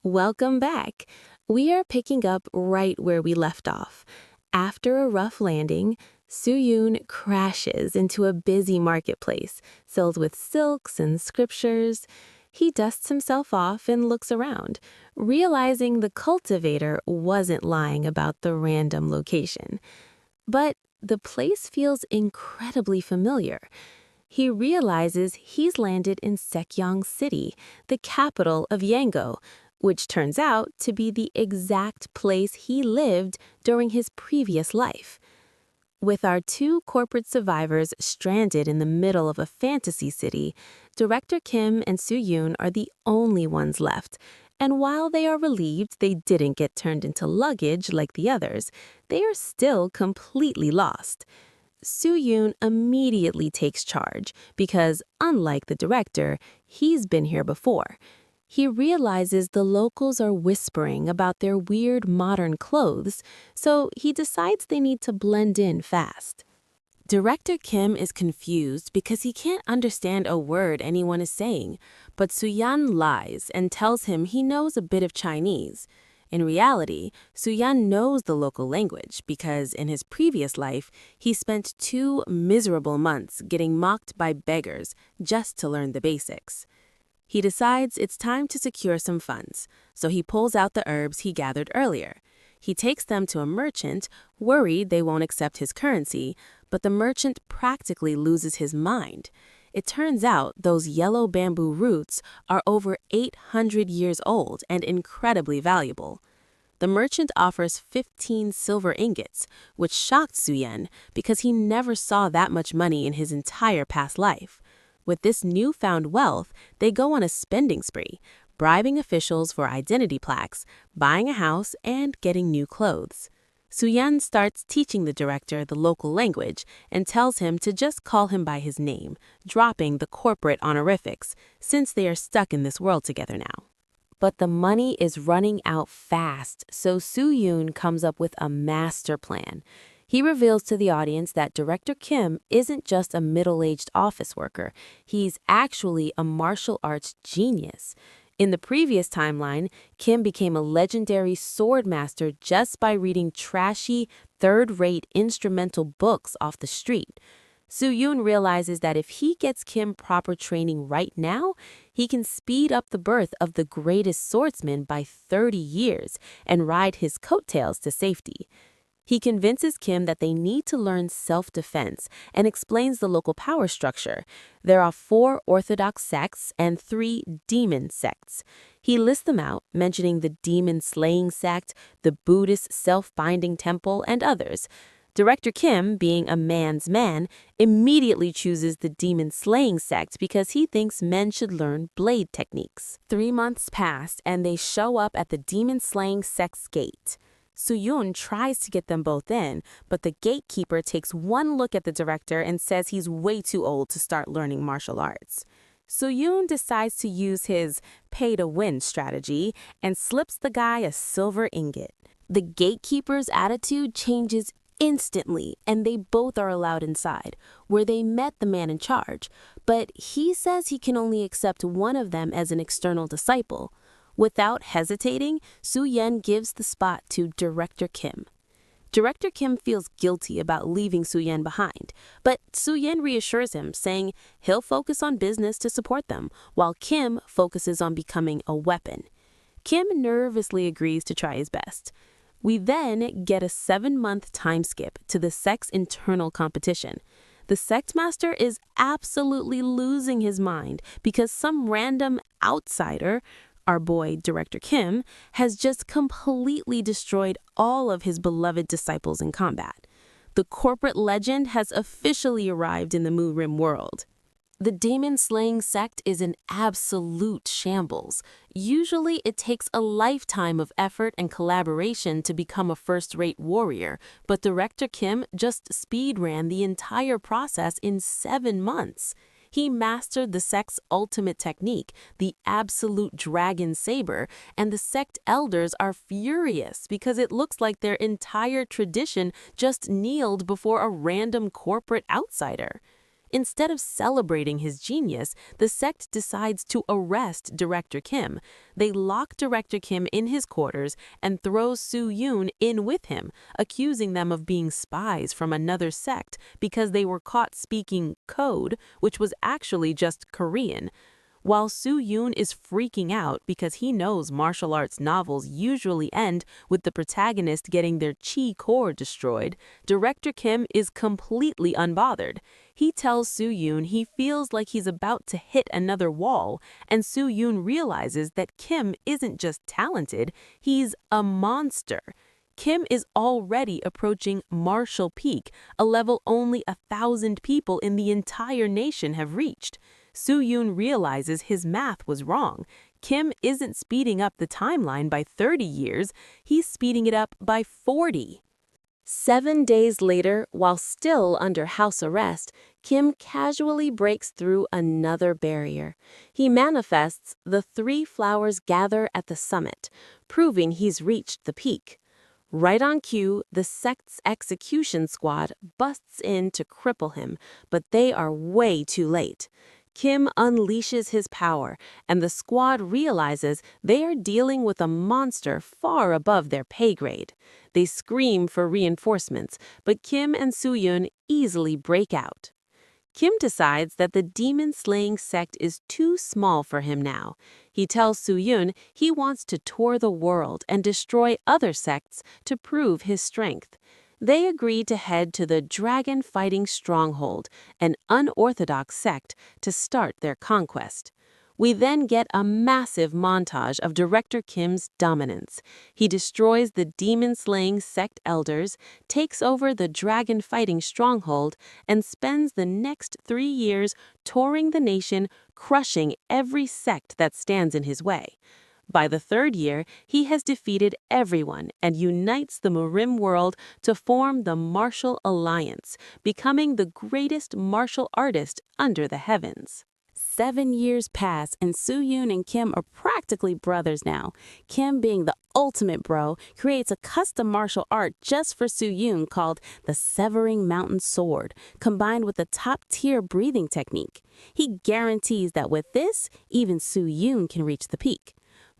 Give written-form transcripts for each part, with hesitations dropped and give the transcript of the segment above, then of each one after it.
Welcome back. We are picking up right where we left off. After a rough landing, Soo-yoon crashes into a busy marketplace filled with silks and scriptures. He dusts himself off and looks around, realizing the cultivator wasn't lying about the random location. But the place feels incredibly familiar. He realizes he's landed in Sekyong City, the capital of Yango, which turns out to be the exact place he lived during his previous life. With our two corporate survivors stranded in the middle of a fantasy city, director Kim and Soo-yoon are the only ones left. And while they are relieved they didn't get turned into luggage like the others, they are still completely lost. Soo-yoon immediately takes charge because, unlike the director, he's been here before. He realizes the locals are whispering about their weird modern clothes, so he decides they need to blend in fast. Director Kim is confused because he can't understand a word anyone is saying, but Soo-yan lies and tells him he knows a bit of Chinese. In reality, Soo-yan knows the local language because in his previous life, he spent 2 miserable months getting mocked by beggars just to learn the basics. He decides it's time to secure some funds, so he pulls out the herbs he gathered earlier. He takes them to a merchant, worried they won't accept his currency, but the merchant practically loses his mind. It turns out those yellow bamboo roots are over 800 years old and incredibly valuable. The merchant offers 15 silver ingots, which shocked Soo-yan because he never saw that much money in his entire past life. With this newfound wealth, they go on a spending spree, bribing officials for identity plaques, buying a house, and getting new clothes. Soo-yan starts teaching the director the local language and tells him to just call him by his name, dropping the corporate honorifics, since they are stuck in this world together now. But the money is running out fast, so Soo-yoon comes up with a master plan. He reveals to the audience that Director Kim isn't just a middle-aged office worker. He's actually a martial arts genius. In the previous timeline, Kim became a legendary sword master just by reading trashy, third-rate instrumental books off the street. Soo-yoon realizes that if he gets Kim proper training right now, he can speed up the birth of the greatest swordsman by 30 years and ride his coattails to safety. He convinces Kim that they need to learn self-defense and explains the local power structure. There are 4 orthodox sects and 3 demon sects. He lists them out, mentioning the demon-slaying sect, the Buddhist self-binding temple, and others. Director Kim, being a man's man, immediately chooses the demon-slaying sect because he thinks men should learn blade techniques. 3 months pass, and they show up at the demon-slaying sect's gate. Soo-yoon tries to get them both in, but the gatekeeper takes one look at the director and says he's way too old to start learning martial arts. Soo-yoon decides to use his pay-to-win strategy and slips the guy a silver ingot. The gatekeeper's attitude changes instantly, and they both are allowed inside, where they met the man in charge, but he says he can only accept one of them as an external disciple. Without hesitating, Soo-yan gives the spot to Director Kim. Director Kim feels guilty about leaving Soo-yan behind, but Soo-yan reassures him, saying he'll focus on business to support them, while Kim focuses on becoming a weapon. Kim nervously agrees to try his best. We then get a 7-month time skip to the sect's internal competition. The sect master is absolutely losing his mind because some random outsider, our boy Director Kim, has just completely destroyed all of his beloved disciples in combat. The corporate legend has officially arrived in the Moon Rim world. The demon-slaying sect is an absolute shambles. Usually it takes a lifetime of effort and collaboration to become a first-rate warrior, but Director Kim just speed-ran the entire process in 7 months. He mastered the sect's ultimate technique, the absolute dragon saber, and the sect elders are furious because it looks like their entire tradition just kneeled before a random corporate outsider. Instead of celebrating his genius, the sect decides to arrest Director Kim. They lock Director Kim in his quarters and throw Soo-yoon in with him, accusing them of being spies from another sect because they were caught speaking code, which was actually just Korean. While Soo-yoon is freaking out because he knows martial arts novels usually end with the protagonist getting their chi core destroyed, Director Kim is completely unbothered. He tells Soo-yoon he feels like he's about to hit another wall, and Soo-yoon realizes that Kim isn't just talented, he's a monster. Kim is already approaching martial peak, a level only 1,000 people in the entire nation have reached. Soo-yoon realizes his math was wrong. Kim isn't speeding up the timeline by 30 years, he's speeding it up by 40. 7 days later, while still under house arrest, Kim casually breaks through another barrier. He manifests the 3 flowers gather at the summit, proving he's reached the peak. Right on cue, the sect's execution squad busts in to cripple him, but they are way too late. Kim unleashes his power, and the squad realizes they are dealing with a monster far above their pay grade. They scream for reinforcements, but Kim and Soo-yoon easily break out. Kim decides that the demon-slaying sect is too small for him now. He tells Soo-yoon he wants to tour the world and destroy other sects to prove his strength. They agree to head to the Dragon Fighting Stronghold, an unorthodox sect, to start their conquest. We then get a massive montage of Director Kim's dominance. He destroys the demon-slaying sect elders, takes over the dragon-fighting stronghold, and spends the next 3 years touring the nation, crushing every sect that stands in his way. By the 3rd year, he has defeated everyone and unites the Marim world to form the Martial Alliance, becoming the greatest martial artist under the heavens. 7 years pass, and Soo-yoon and Kim are practically brothers now. Kim, being the ultimate bro, creates a custom martial art just for Soo-yoon called the Severing Mountain Sword, combined with a top-tier breathing technique. He guarantees that with this, even Soo-yoon can reach the peak.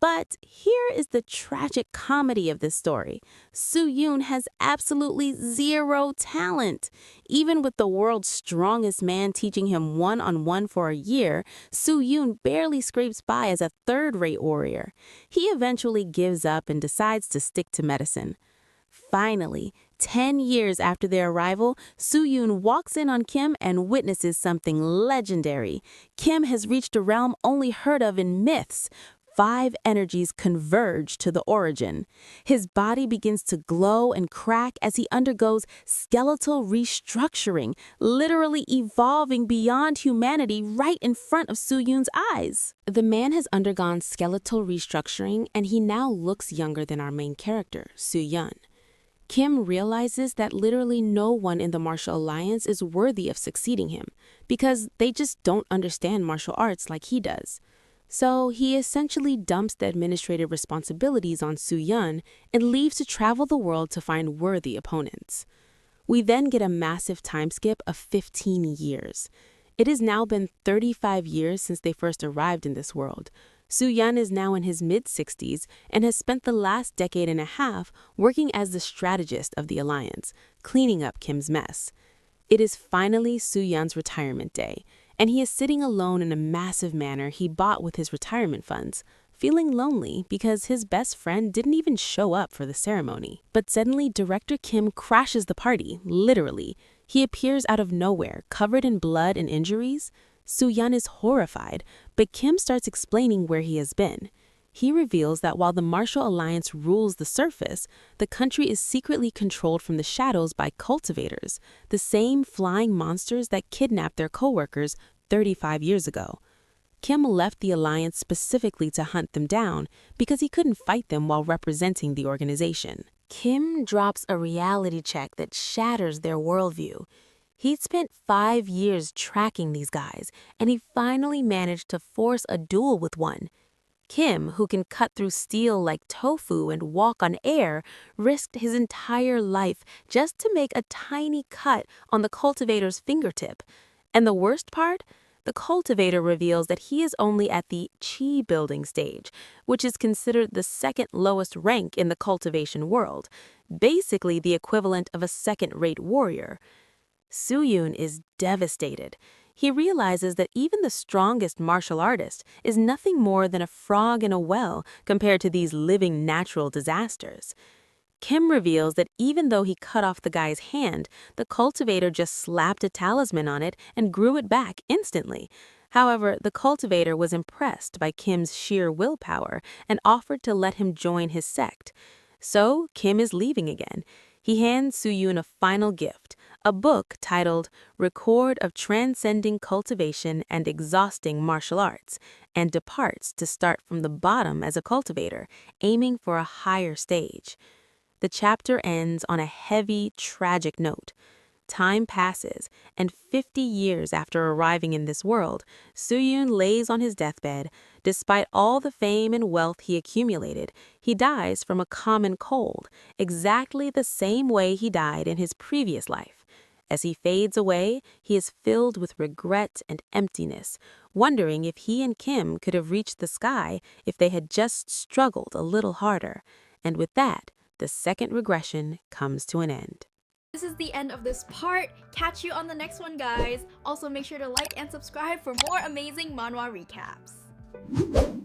But here is the tragic comedy of this story. Soo-yoon has absolutely zero talent. Even with the world's strongest man teaching him one-on-one for a year, Soo-yoon barely scrapes by as a 3rd-rate warrior. He eventually gives up and decides to stick to medicine. Finally, 10 years after their arrival, Soo-yoon walks in on Kim and witnesses something legendary. Kim has reached a realm only heard of in myths. 5 energies converge to the origin. His body begins to glow and crack as he undergoes skeletal restructuring, literally evolving beyond humanity right in front of Soo-yoon's eyes. The man has undergone skeletal restructuring, and he now looks younger than our main character, Soo-yoon. Kim realizes that literally no one in the Martial Alliance is worthy of succeeding him, because they just don't understand martial arts like he does. So he essentially dumps the administrative responsibilities on Soo-yoon and leaves to travel the world to find worthy opponents. We then get a massive time skip of 15 years. It has now been 35 years since they first arrived in this world. Soo-yoon is now in his mid-60s and has spent the last decade and a half working as the strategist of the Alliance, cleaning up Kim's mess. It is finally Soo-yoon's retirement day, and he is sitting alone in a massive manor he bought with his retirement funds, feeling lonely because his best friend didn't even show up for the ceremony. But suddenly, Director Kim crashes the party, literally. He appears out of nowhere, covered in blood and injuries. Soo-yoon is horrified, but Kim starts explaining where he has been. He reveals that while the Martial Alliance rules the surface, the country is secretly controlled from the shadows by cultivators, the same flying monsters that kidnapped their co-workers 35 years ago. Kim left the Alliance specifically to hunt them down because he couldn't fight them while representing the organization. Kim drops a reality check that shatters their worldview. He'd spent 5 years tracking these guys, and he finally managed to force a duel with one. Kim, who can cut through steel like tofu and walk on air, risked his entire life just to make a tiny cut on the cultivator's fingertip. And the worst part? The cultivator reveals that he is only at the chi building stage, which is considered the second lowest rank in the cultivation world, basically the equivalent of a second-rate warrior. Soo-yoon is devastated. He realizes that even the strongest martial artist is nothing more than a frog in a well compared to these living natural disasters. Kim reveals that even though he cut off the guy's hand, the cultivator just slapped a talisman on it and grew it back instantly. However, the cultivator was impressed by Kim's sheer willpower and offered to let him join his sect. So, Kim is leaving again. He hands Soo-yoon a final gift, a book titled Record of Transcending Cultivation and Exhausting Martial Arts, and departs to start from the bottom as a cultivator, aiming for a higher stage. The chapter ends on a heavy, tragic note. Time passes, and 50 years after arriving in this world, Soo-yoon lays on his deathbed. Despite all the fame and wealth he accumulated, he dies from a common cold, exactly the same way he died in his previous life. As he fades away, he is filled with regret and emptiness, wondering if he and Kim could have reached the sky if they had just struggled a little harder. And with that, the second regression comes to an end. This is the end of this part. Catch you on the next one, guys. Also, make sure to like and subscribe for more amazing manhwa recaps.